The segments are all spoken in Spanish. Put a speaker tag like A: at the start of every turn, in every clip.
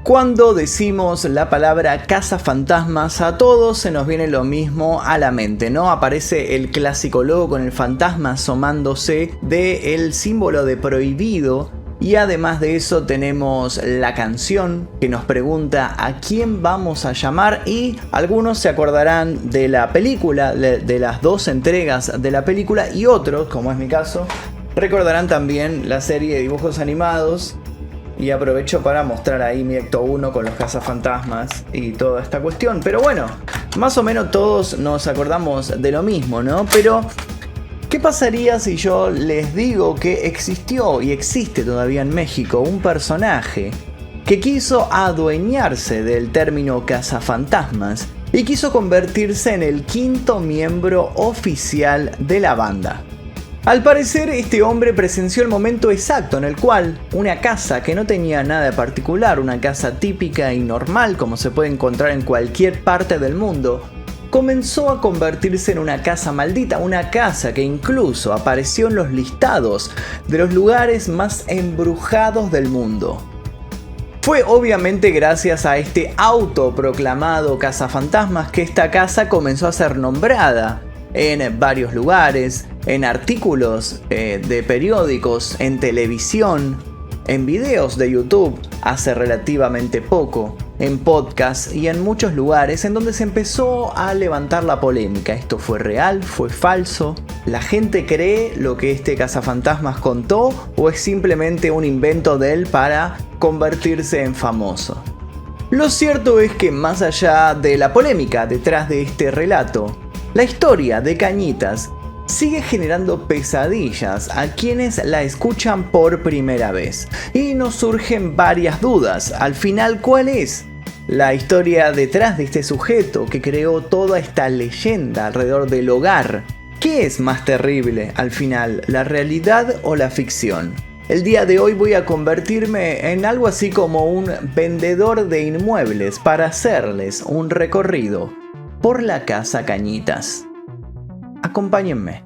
A: Cuando decimos la palabra cazafantasmas, a todos se nos viene lo mismo a la mente, ¿no? Aparece el clásico logo con el fantasma asomándose del símbolo de prohibido. Y además de eso tenemos la canción que nos pregunta a quién vamos a llamar, y algunos se acordarán de la película, de las dos entregas de la película, y otros, como es mi caso, recordarán también la serie de dibujos animados. Y aprovecho para mostrar ahí mi Ecto 1 con los cazafantasmas y toda esta cuestión. Pero bueno, más o menos todos nos acordamos de lo mismo, ¿no? Pero ¿qué pasaría si yo les digo que existió y existe todavía en México un personaje que quiso adueñarse del término cazafantasmas y quiso convertirse en el quinto miembro oficial de la banda? Al parecer, este hombre presenció el momento exacto en el cual una casa que no tenía nada de particular, una casa típica y normal como se puede encontrar en cualquier parte del mundo, comenzó a convertirse en una casa maldita, una casa que incluso apareció en los listados de los lugares más embrujados del mundo. Fue obviamente gracias a este autoproclamado cazafantasmas que esta casa comenzó a ser nombrada en varios lugares, en artículos de periódicos, en televisión, en videos de YouTube hace relativamente poco, en podcasts y en muchos lugares en donde se empezó a levantar la polémica. ¿Esto fue real? ¿Fue falso? ¿La gente cree lo que este cazafantasmas contó o es simplemente un invento de él para convertirse en famoso? Lo cierto es que más allá de la polémica detrás de este relato, la historia de Cañitas sigue generando pesadillas a quienes la escuchan por primera vez. Y nos surgen varias dudas. Al final, ¿cuál es la historia detrás de este sujeto que creó toda esta leyenda alrededor del hogar? ¿Qué es más terrible al final, la realidad o la ficción? El día de hoy voy a convertirme en algo así como un vendedor de inmuebles para hacerles un recorrido por la casa Cañitas. Acompáñenme.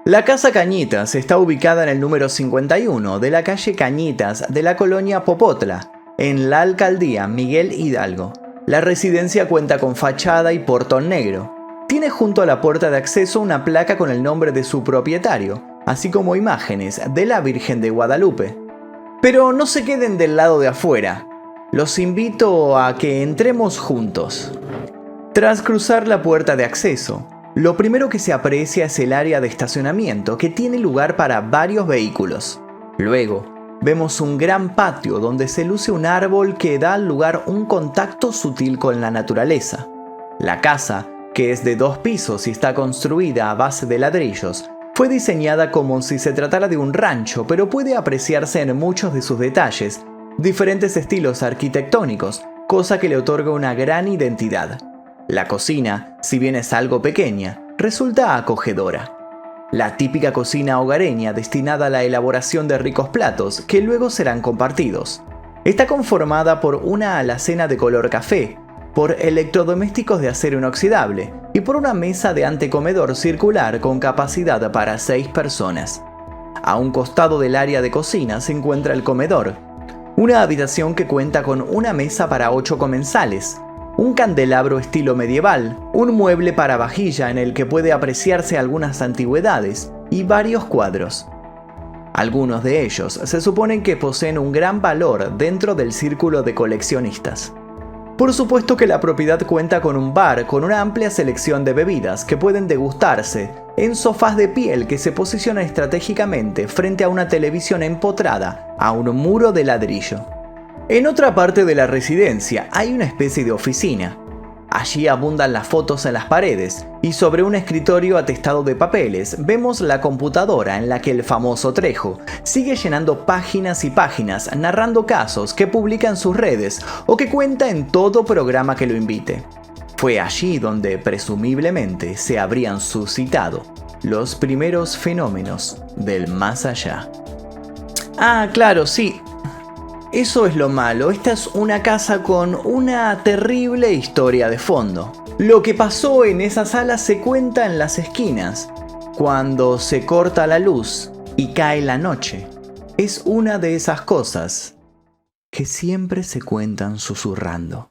A: La casa Cañitas está ubicada en el número 51 de la calle Cañitas de la colonia Popotla, en la alcaldía Miguel Hidalgo. La residencia cuenta con fachada y portón negro. Tiene junto a la puerta de acceso una placa con el nombre de su propietario, así como imágenes de la Virgen de Guadalupe. Pero no se queden del lado de afuera. Los invito a que entremos juntos. Tras cruzar la puerta de acceso, lo primero que se aprecia es el área de estacionamiento que tiene lugar para varios vehículos. Luego, vemos un gran patio donde se luce un árbol que da al lugar un contacto sutil con la naturaleza. La casa, que es de 2 pisos y está construida a base de ladrillos, fue diseñada como si se tratara de un rancho, pero puede apreciarse en muchos de sus detalles diferentes estilos arquitectónicos, cosa que le otorga una gran identidad. La cocina, si bien es algo pequeña, resulta acogedora. La típica cocina hogareña destinada a la elaboración de ricos platos que luego serán compartidos. Está conformada por una alacena de color café, por electrodomésticos de acero inoxidable y por una mesa de antecomedor circular con capacidad para 6 personas. A un costado del área de cocina se encuentra el comedor, una habitación que cuenta con una mesa para 8 comensales, un candelabro estilo medieval, un mueble para vajilla en el que puede apreciarse algunas antigüedades y varios cuadros. Algunos de ellos se suponen que poseen un gran valor dentro del círculo de coleccionistas. Por supuesto que la propiedad cuenta con un bar con una amplia selección de bebidas que pueden degustarse en sofás de piel que se posicionan estratégicamente frente a una televisión empotrada a un muro de ladrillo. En otra parte de la residencia hay una especie de oficina. Allí abundan las fotos en las paredes y sobre un escritorio atestado de papeles vemos la computadora en la que el famoso Trejo sigue llenando páginas y páginas narrando casos que publica en sus redes o que cuenta en todo programa que lo invite. Fue allí donde presumiblemente se habrían suscitado los primeros fenómenos del más allá. Ah, claro, sí. Eso es lo malo, esta es una casa con una terrible historia de fondo. Lo que pasó en esa sala se cuenta en las esquinas, cuando se corta la luz y cae la noche. Es una de esas cosas que siempre se cuentan susurrando.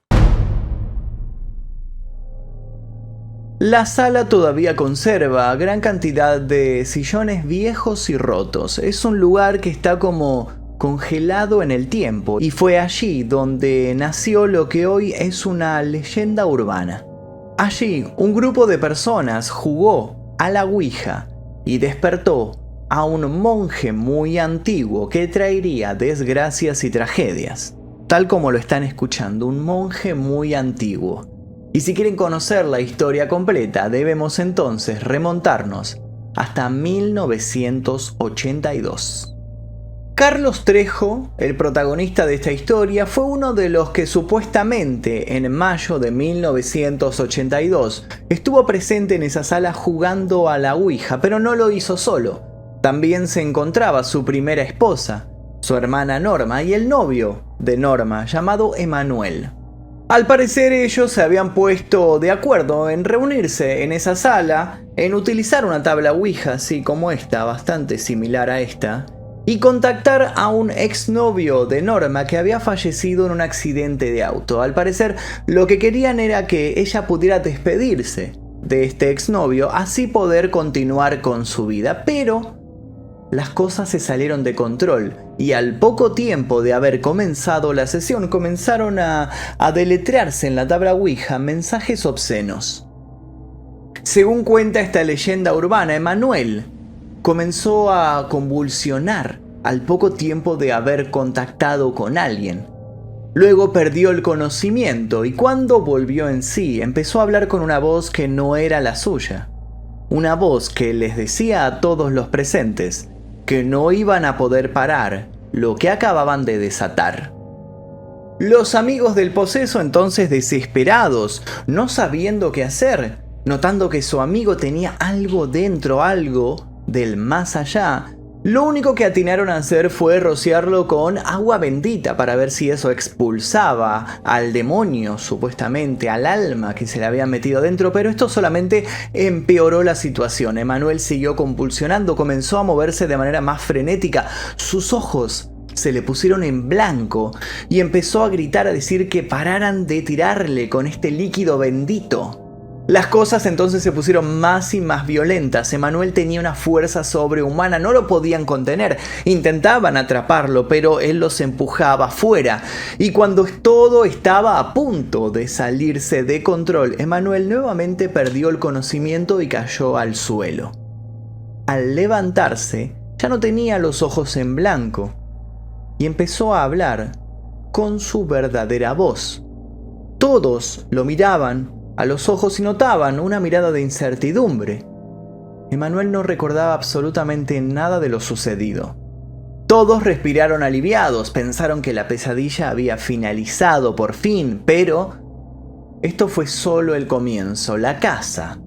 A: La sala todavía conserva gran cantidad de sillones viejos y rotos. Es un lugar que está como congelado en el tiempo y fue allí donde nació lo que hoy es una leyenda urbana. Allí, un grupo de personas jugó a la Ouija y despertó a un monje muy antiguo que traería desgracias y tragedias. Tal como lo están escuchando, un monje muy antiguo. Y si quieren conocer la historia completa, debemos entonces remontarnos hasta 1982. Carlos Trejo, el protagonista de esta historia, fue uno de los que supuestamente en mayo de 1982 estuvo presente en esa sala jugando a la Ouija, pero no lo hizo solo. También se encontraba su primera esposa, su hermana Norma y el novio de Norma, llamado Emanuel. Al parecer ellos se habían puesto de acuerdo en reunirse en esa sala, en utilizar una tabla Ouija así como esta, bastante similar a esta, y contactar a un exnovio de Norma que había fallecido en un accidente de auto. Al parecer lo que querían era que ella pudiera despedirse de este exnovio, así poder continuar con su vida, pero las cosas se salieron de control y al poco tiempo de haber comenzado la sesión comenzaron a deletrearse en la tabla Ouija mensajes obscenos. Según cuenta esta leyenda urbana, Emanuel comenzó a convulsionar al poco tiempo de haber contactado con alguien. Luego perdió el conocimiento y cuando volvió en sí empezó a hablar con una voz que no era la suya. Una voz que les decía a todos los presentes que no iban a poder parar lo que acababan de desatar. Los amigos del poseso entonces, desesperados, no sabiendo qué hacer, notando que su amigo tenía algo dentro, algo del más allá, lo único que atinaron a hacer fue rociarlo con agua bendita para ver si eso expulsaba al demonio, supuestamente al alma que se le había metido dentro, pero esto solamente empeoró la situación. Emanuel siguió convulsionando, comenzó a moverse de manera más frenética, sus ojos se le pusieron en blanco y empezó a gritar, a decir que pararan de tirarle con este líquido bendito. Las cosas entonces se pusieron más y más violentas. Emanuel tenía una fuerza sobrehumana, no lo podían contener. Intentaban atraparlo, pero él los empujaba fuera. Y cuando todo estaba a punto de salirse de control, Emanuel nuevamente perdió el conocimiento y cayó al suelo. Al levantarse, ya no tenía los ojos en blanco y empezó a hablar con su verdadera voz. Todos lo miraban a los ojos y notaban una mirada de incertidumbre. Emanuel no recordaba absolutamente nada de lo sucedido. Todos respiraron aliviados, pensaron que la pesadilla había finalizado por fin, pero esto fue solo el comienzo. La casa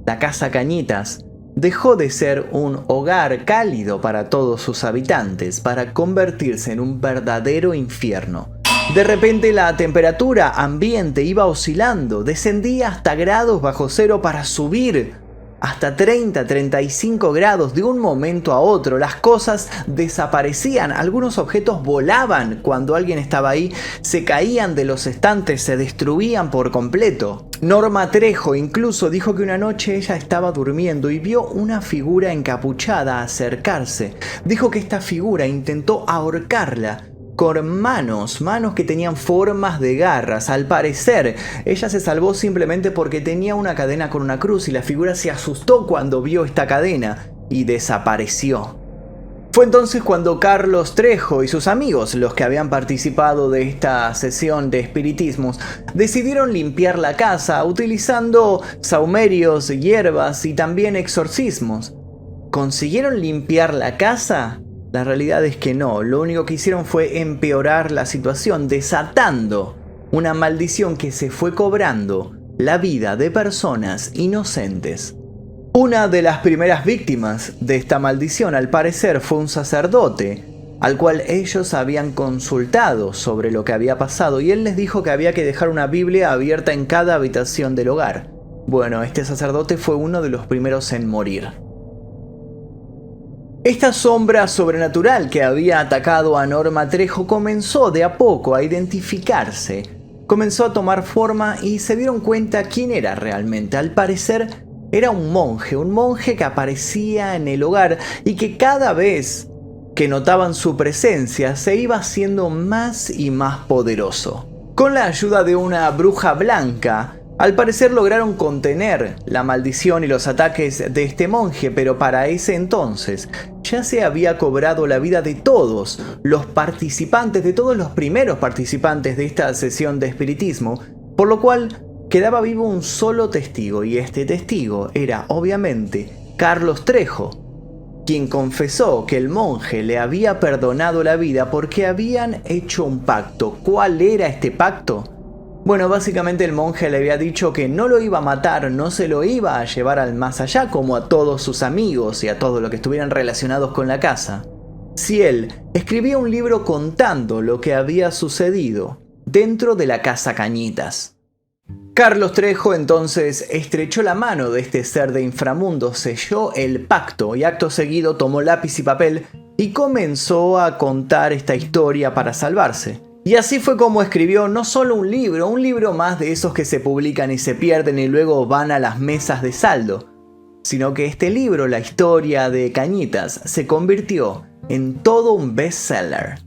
A: Cañitas, dejó de ser un hogar cálido para todos sus habitantes para convertirse en un verdadero infierno. De repente la temperatura ambiente iba oscilando, descendía hasta grados bajo cero para subir hasta 30-35 grados de un momento a otro. Las cosas desaparecían, algunos objetos volaban cuando alguien estaba ahí, se caían de los estantes, se destruían por completo. Norma Trejo incluso dijo que una noche ella estaba durmiendo y vio una figura encapuchada acercarse. Dijo que esta figura intentó ahorcarla con manos que tenían formas de garras. Al parecer, ella se salvó simplemente porque tenía una cadena con una cruz y la figura se asustó cuando vio esta cadena y desapareció. Fue entonces cuando Carlos Trejo y sus amigos, los que habían participado de esta sesión de espiritismos, decidieron limpiar la casa utilizando sahumerios, hierbas y también exorcismos. ¿Consiguieron limpiar la casa? La realidad es que no, lo único que hicieron fue empeorar la situación, desatando una maldición que se fue cobrando la vida de personas inocentes. Una de las primeras víctimas de esta maldición, al parecer, fue un sacerdote, al cual ellos habían consultado sobre lo que había pasado y él les dijo que había que dejar una Biblia abierta en cada habitación del hogar. Bueno, este sacerdote fue uno de los primeros en morir. Esta sombra sobrenatural que había atacado a Norma Trejo comenzó de a poco a identificarse, comenzó a tomar forma y se dieron cuenta quién era realmente. Al parecer era un monje que aparecía en el hogar y que cada vez que notaban su presencia se iba haciendo más y más poderoso. Con la ayuda de una bruja blanca, al parecer lograron contener la maldición y los ataques de este monje, pero para ese entonces ya se había cobrado la vida de todos los participantes, de todos los primeros participantes de esta sesión de espiritismo, por lo cual quedaba vivo un solo testigo, y este testigo era obviamente Carlos Trejo, quien confesó que el monje le había perdonado la vida porque habían hecho un pacto. ¿Cuál era este pacto? Bueno, básicamente el monje le había dicho que no lo iba a matar, no se lo iba a llevar al más allá como a todos sus amigos y a todos los que estuvieran relacionados con la casa. Si él escribía un libro contando lo que había sucedido dentro de la casa Cañitas. Carlos Trejo entonces estrechó la mano de este ser de inframundo, selló el pacto y acto seguido tomó lápiz y papel y comenzó a contar esta historia para salvarse. Y así fue como escribió no solo un libro más de esos que se publican y se pierden y luego van a las mesas de saldo, sino que este libro, la historia de Cañitas, se convirtió en todo un bestseller.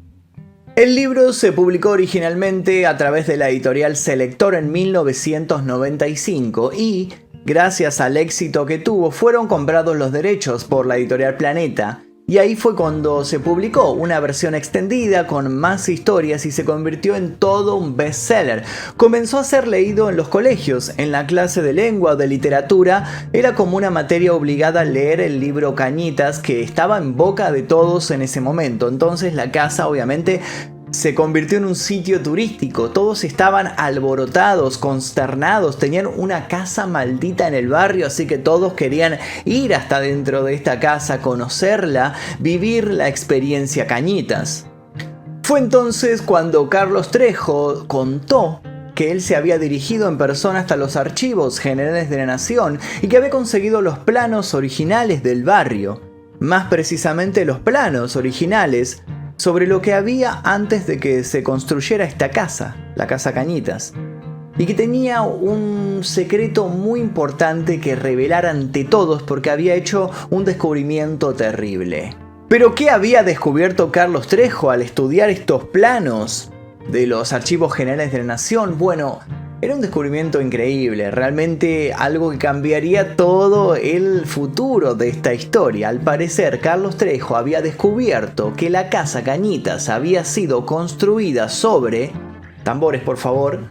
A: El libro se publicó originalmente a través de la editorial Selector en 1995 y, gracias al éxito que tuvo, fueron comprados los derechos por la editorial Planeta. Y ahí fue cuando se publicó una versión extendida con más historias y se convirtió en todo un bestseller. Comenzó a ser leído en los colegios, en la clase de lengua o de literatura. Era como una materia obligada a leer el libro Cañitas, que estaba en boca de todos en ese momento. Entonces la casa obviamente se convirtió en un sitio turístico. Todos estaban alborotados, consternados, tenían una casa maldita en el barrio, así que todos querían ir hasta dentro de esta casa, conocerla, vivir la experiencia Cañitas. Fue entonces cuando Carlos Trejo contó que él se había dirigido en persona hasta los archivos generales de la Nación y que había conseguido los planos originales del barrio, más precisamente los planos originales sobre lo que había antes de que se construyera esta casa, la casa Cañitas, y que tenía un secreto muy importante que revelar ante todos porque había hecho un descubrimiento terrible. ¿Pero qué había descubierto Carlos Trejo al estudiar estos planos de los archivos generales de la Nación? Bueno, era un descubrimiento increíble, realmente algo que cambiaría todo el futuro de esta historia. Al parecer, Carlos Trejo había descubierto que la casa Cañitas había sido construida sobre, tambores por favor,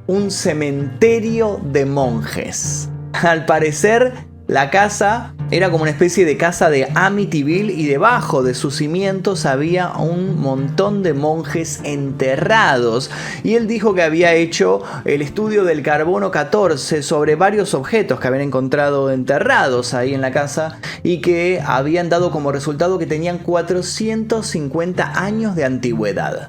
A: un cementerio de monjes. Al parecer, la casa era como una especie de casa de Amityville y debajo de sus cimientos había un montón de monjes enterrados. Y él dijo que había hecho el estudio del carbono 14 sobre varios objetos que habían encontrado enterrados ahí en la casa y que habían dado como resultado que tenían 450 años de antigüedad.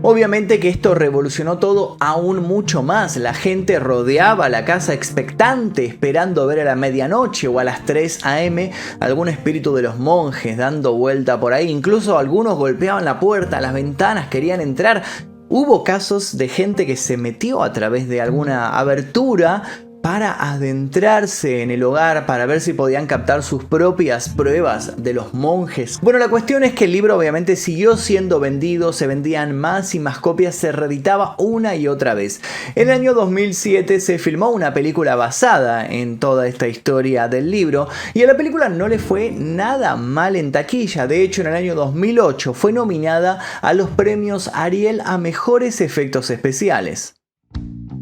A: Obviamente que esto revolucionó todo aún mucho más. La gente rodeaba la casa expectante, esperando ver a la medianoche o a las 3 a.m. algún espíritu de los monjes dando vuelta por ahí. Incluso algunos golpeaban la puerta, las ventanas, querían entrar. Hubo casos de gente que se metió a través de alguna abertura para adentrarse en el hogar, para ver si podían captar sus propias pruebas de los monjes. Bueno, la cuestión es que el libro obviamente siguió siendo vendido, se vendían más y más copias, se reeditaba una y otra vez. En el año 2007 se filmó una película basada en toda esta historia del libro y a la película no le fue nada mal en taquilla. De hecho, en el año 2008 fue nominada a los premios Ariel a mejores efectos especiales.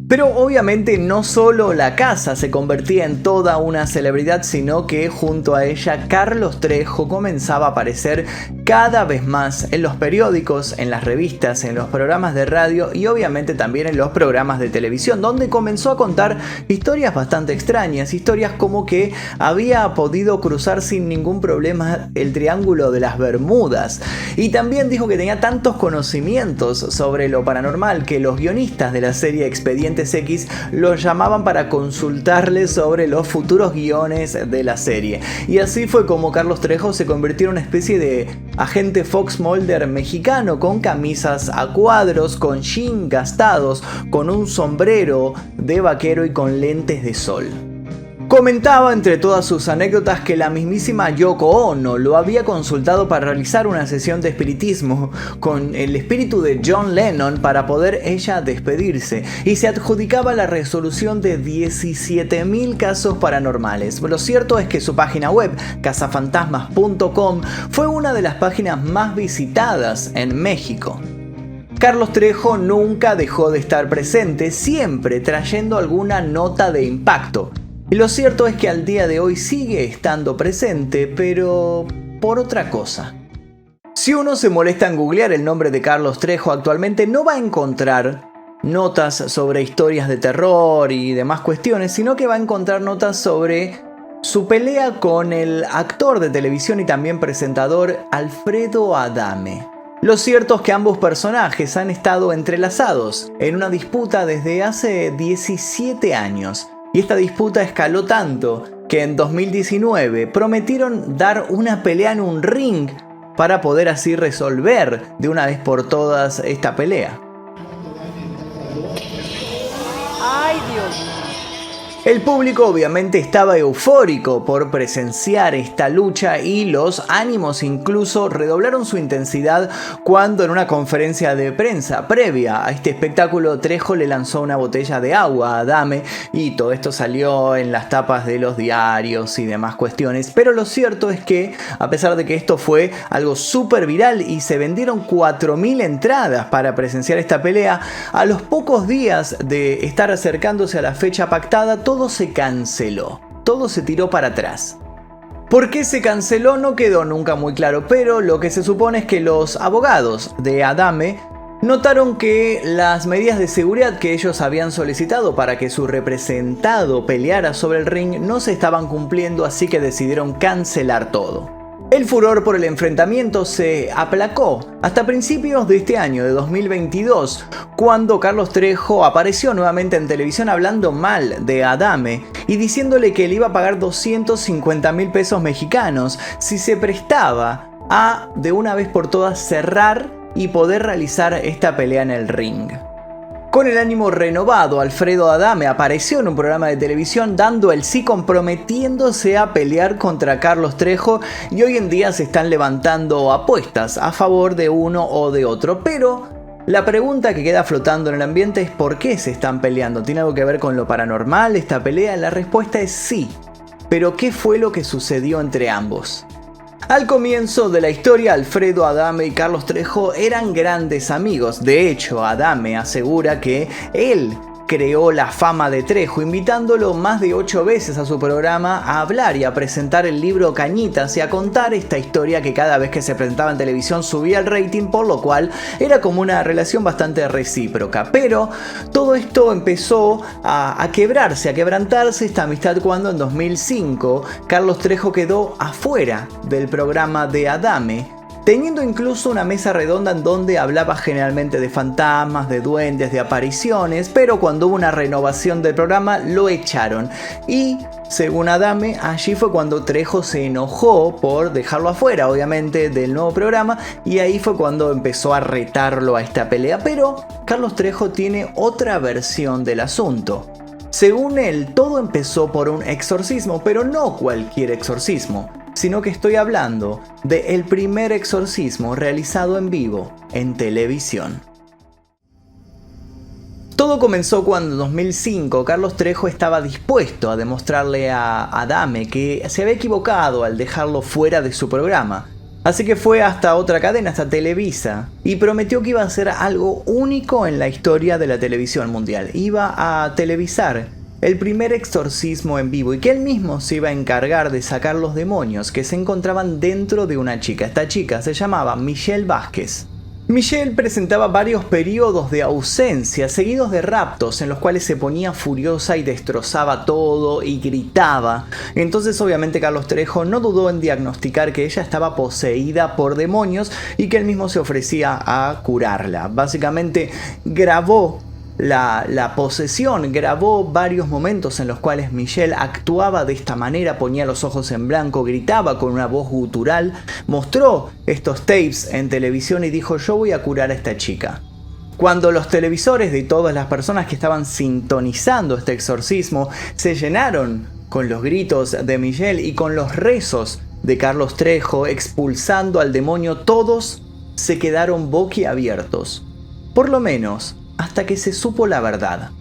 A: Pero obviamente no solo la casa se convertía en toda una celebridad, sino que junto a ella Carlos Trejo comenzaba a aparecer cada vez más en los periódicos, en las revistas, en los programas de radio y obviamente también en los programas de televisión, donde comenzó a contar historias bastante extrañas, historias como que había podido cruzar sin ningún problema el Triángulo de las Bermudas. Y también dijo que tenía tantos conocimientos sobre lo paranormal que los guionistas de la serie Expedientes Expedientes X los llamaban para consultarles sobre los futuros guiones de la serie. Y así fue como Carlos Trejo se convirtió en una especie de agente Fox Mulder mexicano, con camisas a cuadros, con jeans gastados, con un sombrero de vaquero y con lentes de sol. Comentaba entre todas sus anécdotas que la mismísima Yoko Ono lo había consultado para realizar una sesión de espiritismo con el espíritu de John Lennon para poder ella despedirse, y se adjudicaba la resolución de 17.000 casos paranormales. Lo cierto es que su página web, cazafantasmas.com, fue una de las páginas más visitadas en México. Carlos Trejo nunca dejó de estar presente, siempre trayendo alguna nota de impacto. Y lo cierto es que al día de hoy sigue estando presente, pero por otra cosa. Si uno se molesta en googlear el nombre de Carlos Trejo actualmente, no va a encontrar notas sobre historias de terror y demás cuestiones, sino que va a encontrar notas sobre su pelea con el actor de televisión y también presentador Alfredo Adame. Lo cierto es que ambos personajes han estado entrelazados en una disputa desde hace 17 años. Y esta disputa escaló tanto que en 2019 prometieron dar una pelea en un ring para poder así resolver de una vez por todas esta pelea.
B: ¡Ay, Dios!
A: El público obviamente estaba eufórico por presenciar esta lucha y los ánimos incluso redoblaron su intensidad cuando en una conferencia de prensa previa a este espectáculo Trejo le lanzó una botella de agua a Adame y todo esto salió en las tapas de los diarios y demás cuestiones. Pero lo cierto es que a pesar de que esto fue algo súper viral y se vendieron 4.000 entradas para presenciar esta pelea, a los pocos días de estar acercándose a la fecha pactada, todo se canceló, todo se tiró para atrás. ¿Por qué se canceló? No quedó nunca muy claro, pero lo que se supone es que los abogados de Adame notaron que las medidas de seguridad que ellos habían solicitado para que su representado peleara sobre el ring no se estaban cumpliendo, así que decidieron cancelar todo. El furor por el enfrentamiento se aplacó hasta principios de este año, de 2022, cuando Carlos Trejo apareció nuevamente en televisión hablando mal de Adame y diciéndole que le iba a pagar 250.000 pesos mexicanos si se prestaba a, de una vez por todas, cerrar y poder realizar esta pelea en el ring. Con el ánimo renovado, Alfredo Adame apareció en un programa de televisión dando el sí, comprometiéndose a pelear contra Carlos Trejo, y hoy en día se están levantando apuestas a favor de uno o de otro. Pero la pregunta que queda flotando en el ambiente es ¿por qué se están peleando? ¿Tiene algo que ver con lo paranormal esta pelea? La respuesta es sí. Pero ¿qué fue lo que sucedió entre ambos? Al comienzo de la historia, Alfredo Adame y Carlos Trejo eran grandes amigos. De hecho, Adame asegura que él creó la fama de Trejo, invitándolo más de 8 veces a su programa a hablar y a presentar el libro Cañitas y a contar esta historia que cada vez que se presentaba en televisión subía el rating, por lo cual era como una relación bastante recíproca. Pero todo esto empezó a quebrarse, a quebrantarse esta amistad cuando en 2005 Carlos Trejo quedó afuera del programa de Adame, teniendo incluso una mesa redonda en donde hablaba generalmente de fantasmas, de duendes, de apariciones, pero cuando hubo una renovación del programa lo echaron. Y según Adame, allí fue cuando Trejo se enojó por dejarlo afuera, obviamente, del nuevo programa, y ahí fue cuando empezó a retarlo a esta pelea. Pero Carlos Trejo tiene otra versión del asunto. Según él, todo empezó por un exorcismo, pero no cualquier exorcismo, sino que estoy hablando del primer exorcismo realizado en vivo en televisión. Todo comenzó cuando en 2005 Carlos Trejo estaba dispuesto a demostrarle a Adame que se había equivocado al dejarlo fuera de su programa. Así que fue hasta otra cadena, hasta Televisa, y prometió que iba a hacer algo único en la historia de la televisión mundial. Iba a televisar el primer exorcismo en vivo y que él mismo se iba a encargar de sacar los demonios que se encontraban dentro de una chica. Esta chica se llamaba Michelle Vázquez. Michelle presentaba varios periodos de ausencia seguidos de raptos en los cuales se ponía furiosa y destrozaba todo y gritaba. Entonces obviamente Carlos Trejo no dudó en diagnosticar que ella estaba poseída por demonios y que él mismo se ofrecía a curarla. Básicamente grabó la posesión, grabó varios momentos en los cuales Michelle actuaba de esta manera, ponía los ojos en blanco, gritaba con una voz gutural, mostró estos tapes en televisión y dijo: yo voy a curar a esta chica. Cuando los televisores de todas las personas que estaban sintonizando este exorcismo se llenaron con los gritos de Michelle y con los rezos de Carlos Trejo expulsando al demonio, todos se quedaron boquiabiertos. Por lo menos hasta que se supo la verdad.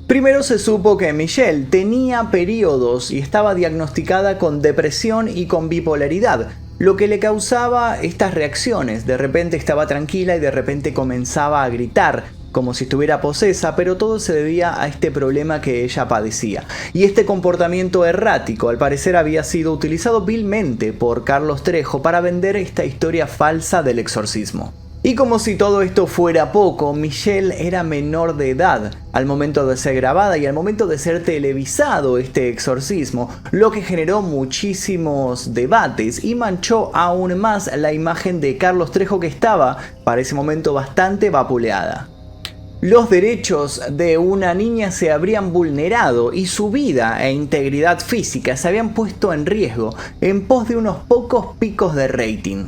A: Primero se supo que Michelle tenía periodos y estaba diagnosticada con depresión y con bipolaridad, lo que le causaba estas reacciones. De repente estaba tranquila y de repente comenzaba a gritar, como si estuviera posesa, pero todo se debía a este problema que ella padecía. Y este comportamiento errático, al parecer, había sido utilizado vilmente por Carlos Trejo para vender esta historia falsa del exorcismo. Y como si todo esto fuera poco, Michelle era menor de edad al momento de ser grabada y al momento de ser televisado este exorcismo, lo que generó muchísimos debates y manchó aún más la imagen de Carlos Trejo, que estaba para ese momento bastante vapuleada. Los derechos de una niña se habrían vulnerado y su vida e integridad física se habían puesto en riesgo en pos de unos pocos picos de rating.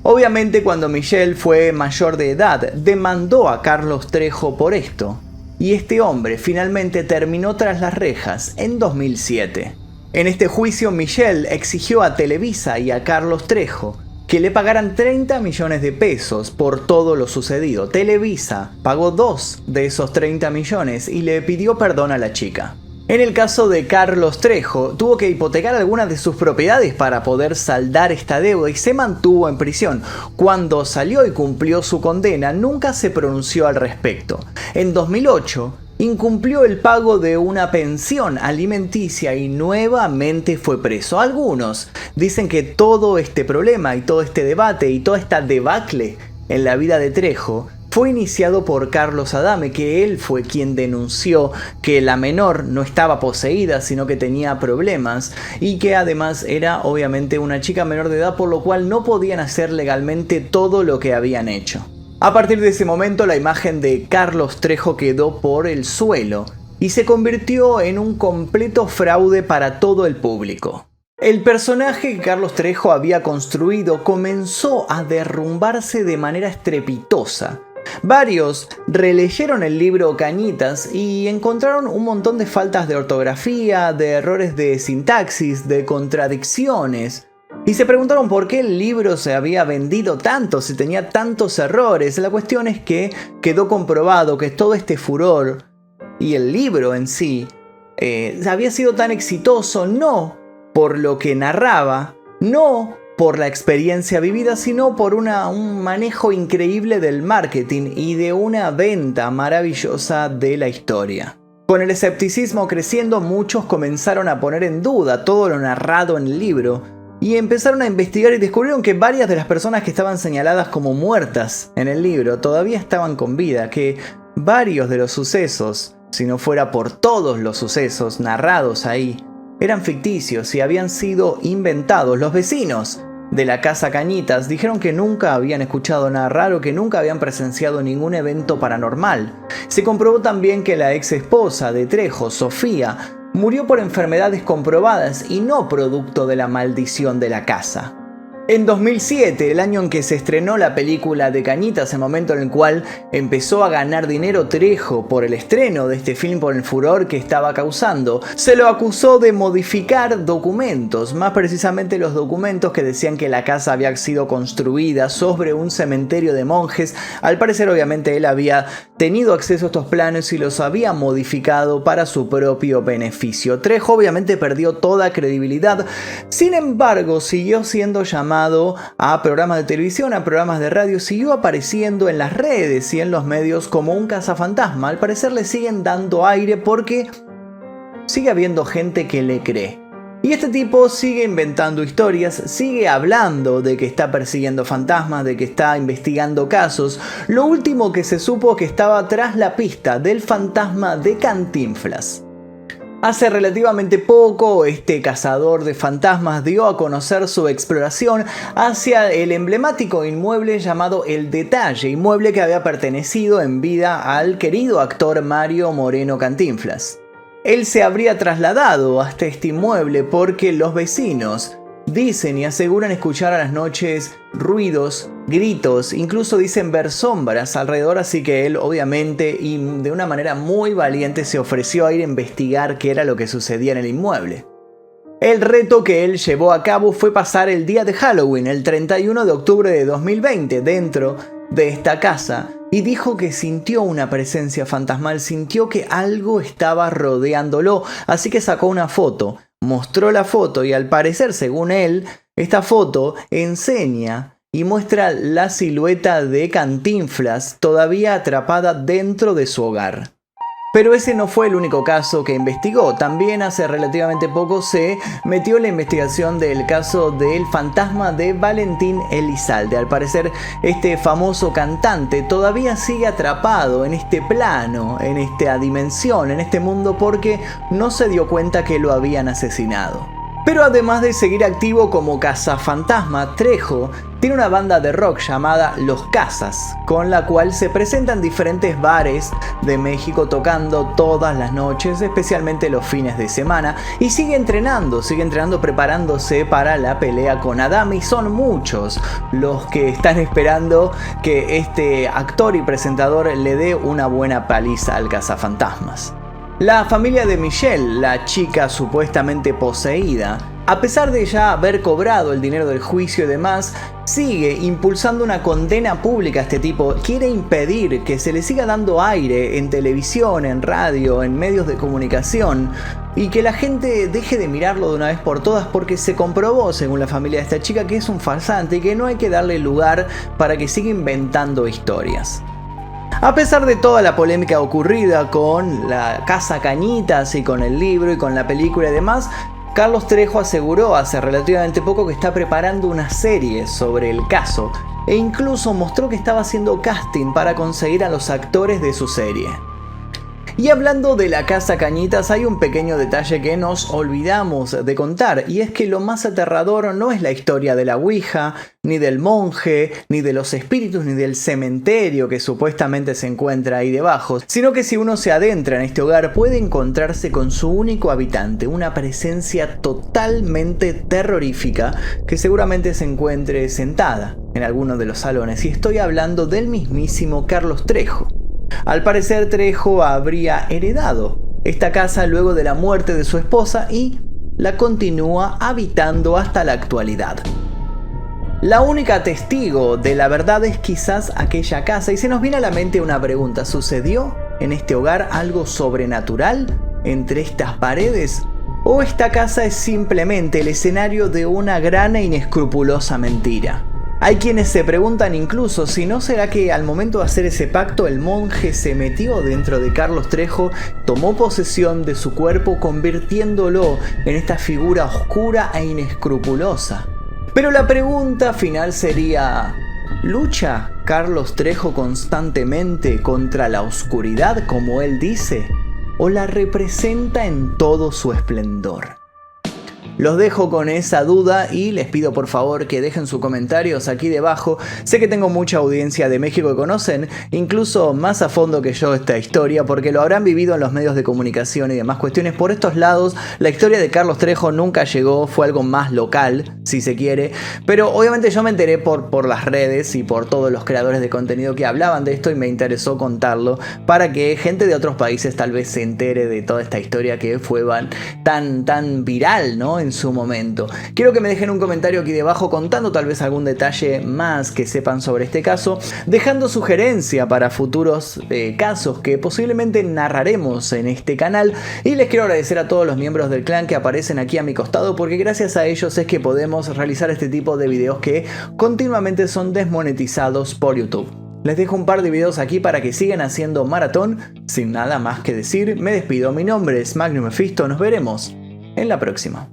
A: Obviamente, cuando Michelle fue mayor de edad, demandó a Carlos Trejo por esto, y este hombre finalmente terminó tras las rejas en 2007. En este juicio, Michelle exigió a Televisa y a Carlos Trejo que le pagaran 30 millones de pesos por todo lo sucedido. Televisa pagó 2 de esos 30 millones y le pidió perdón a la chica. En el caso de Carlos Trejo, tuvo que hipotecar algunas de sus propiedades para poder saldar esta deuda y se mantuvo en prisión. Cuando salió y cumplió su condena, nunca se pronunció al respecto. En 2008, incumplió el pago de una pensión alimenticia y nuevamente fue preso. Algunos dicen que todo este problema y todo este debate y toda esta debacle en la vida de Trejo fue iniciado por Carlos Adame, que él fue quien denunció que la menor no estaba poseída, sino que tenía problemas y que además era obviamente una chica menor de edad, por lo cual no podían hacer legalmente todo lo que habían hecho. A partir de ese momento, la imagen de Carlos Trejo quedó por el suelo y se convirtió en un completo fraude para todo el público. El personaje que Carlos Trejo había construido comenzó a derrumbarse de manera estrepitosa. Varios releyeron el libro Cañitas y encontraron un montón de faltas de ortografía, de errores de sintaxis, de contradicciones. Y se preguntaron por qué el libro se había vendido tanto, si tenía tantos errores. La cuestión es que quedó comprobado que todo este furor y el libro en sí había sido tan exitoso no por lo que narraba, no por la experiencia vivida, sino por un manejo increíble del marketing y de una venta maravillosa de la historia. Con el escepticismo creciendo, muchos comenzaron a poner en duda todo lo narrado en el libro y empezaron a investigar y descubrieron que varias de las personas que estaban señaladas como muertas en el libro todavía estaban con vida, que varios de los sucesos, si no fuera por todos los sucesos narrados ahí, eran ficticios y habían sido inventados. Los vecinos de la casa Cañitas dijeron que nunca habían escuchado nada raro, que nunca habían presenciado ningún evento paranormal. Se comprobó también que la ex esposa de Trejo, Sofía, murió por enfermedades comprobadas y no producto de la maldición de la casa. En 2007, el año en que se estrenó la película de Cañitas, el momento en el cual empezó a ganar dinero Trejo por el estreno de este film, por el furor que estaba causando, se lo acusó de modificar documentos, más precisamente los documentos que decían que la casa había sido construida sobre un cementerio de monjes. Al parecer, obviamente, él había tenido acceso a estos planos y los había modificado para su propio beneficio. Trejo obviamente perdió toda credibilidad, sin embargo, siguió siendo llamado a programas de televisión, a programas de radio, siguió apareciendo en las redes y en los medios como un cazafantasma. Al parecer le siguen dando aire porque sigue habiendo gente que le cree. Y este tipo sigue inventando historias, sigue hablando de que está persiguiendo fantasmas, de que está investigando casos. Lo último que se supo que estaba tras la pista del fantasma de Cantinflas. Hace relativamente poco, este cazador de fantasmas dio a conocer su exploración hacia el emblemático inmueble llamado El Detalle, inmueble que había pertenecido en vida al querido actor Mario Moreno Cantinflas. Él se habría trasladado hasta este inmueble porque los vecinos dicen y aseguran escuchar a las noches ruidos, gritos, incluso dicen ver sombras alrededor, así que él obviamente y de una manera muy valiente se ofreció a ir a investigar qué era lo que sucedía en el inmueble. El reto que él llevó a cabo fue pasar el día de Halloween, el 31 de octubre de 2020, dentro de esta casa, y dijo que sintió una presencia fantasmal, sintió que algo estaba rodeándolo, así que sacó una foto. Mostró la foto y al parecer, según él, esta foto enseña y muestra la silueta de Cantinflas todavía atrapada dentro de su hogar. Pero ese no fue el único caso que investigó. También hace relativamente poco se metió en la investigación del caso del fantasma de Valentín Elizalde. Al parecer, este famoso cantante todavía sigue atrapado en este plano, en esta dimensión, en este mundo, porque no se dio cuenta que lo habían asesinado. Pero además de seguir activo como cazafantasma, Trejo tiene una banda de rock llamada Los Cazas, con la cual se presenta en diferentes bares de México tocando todas las noches, especialmente los fines de semana, y sigue entrenando preparándose para la pelea con Adame, y son muchos los que están esperando que este actor y presentador le dé una buena paliza al cazafantasmas. La familia de Michelle, la chica supuestamente poseída, a pesar de ya haber cobrado el dinero del juicio y demás, sigue impulsando una condena pública a este tipo. Quiere impedir que se le siga dando aire en televisión, en radio, en medios de comunicación, y que la gente deje de mirarlo de una vez por todas, porque se comprobó, según la familia de esta chica, que es un farsante y que no hay que darle lugar para que siga inventando historias. A pesar de toda la polémica ocurrida con la Casa Cañitas y con el libro y con la película y demás, Carlos Trejo aseguró hace relativamente poco que está preparando una serie sobre el caso e incluso mostró que estaba haciendo casting para conseguir a los actores de su serie. Y hablando de la Casa Cañitas, hay un pequeño detalle que nos olvidamos de contar, y es que lo más aterrador no es la historia de la Ouija, ni del monje, ni de los espíritus, ni del cementerio que supuestamente se encuentra ahí debajo, sino que si uno se adentra en este hogar puede encontrarse con su único habitante, una presencia totalmente terrorífica que seguramente se encuentre sentada en alguno de los salones, y estoy hablando del mismísimo Carlos Trejo. Al parecer, Trejo habría heredado esta casa luego de la muerte de su esposa y la continúa habitando hasta la actualidad. La única testigo de la verdad es quizás aquella casa, y se nos viene a la mente una pregunta: ¿sucedió en este hogar algo sobrenatural entre estas paredes? ¿O esta casa es simplemente el escenario de una gran e inescrupulosa mentira? Hay quienes se preguntan incluso si no será que al momento de hacer ese pacto el monje se metió dentro de Carlos Trejo, tomó posesión de su cuerpo convirtiéndolo en esta figura oscura e inescrupulosa. Pero la pregunta final sería: ¿lucha Carlos Trejo constantemente contra la oscuridad como él dice? ¿O la representa en todo su esplendor? Los dejo con esa duda y les pido por favor que dejen sus comentarios aquí debajo. Sé que tengo mucha audiencia de México que conocen incluso más a fondo que yo esta historia, porque lo habrán vivido en los medios de comunicación y demás cuestiones. Por estos lados, la historia de Carlos Trejo nunca llegó, fue algo más local, si se quiere. Pero obviamente yo me enteré por las redes y por todos los creadores de contenido que hablaban de esto, y me interesó contarlo para que gente de otros países tal vez se entere de toda esta historia que fue tan viral, ¿no?, en su momento. Quiero que me dejen un comentario aquí debajo contando tal vez algún detalle más que sepan sobre este caso, dejando sugerencia para futuros casos que posiblemente narraremos en este canal, y les quiero agradecer a todos los miembros del clan que aparecen aquí a mi costado, porque gracias a ellos es que podemos realizar este tipo de videos que continuamente son desmonetizados por YouTube. Les dejo un par de videos aquí para que sigan haciendo maratón. Sin nada más que decir, me despido. Mi nombre es Magnum Mephisto, nos veremos en la próxima.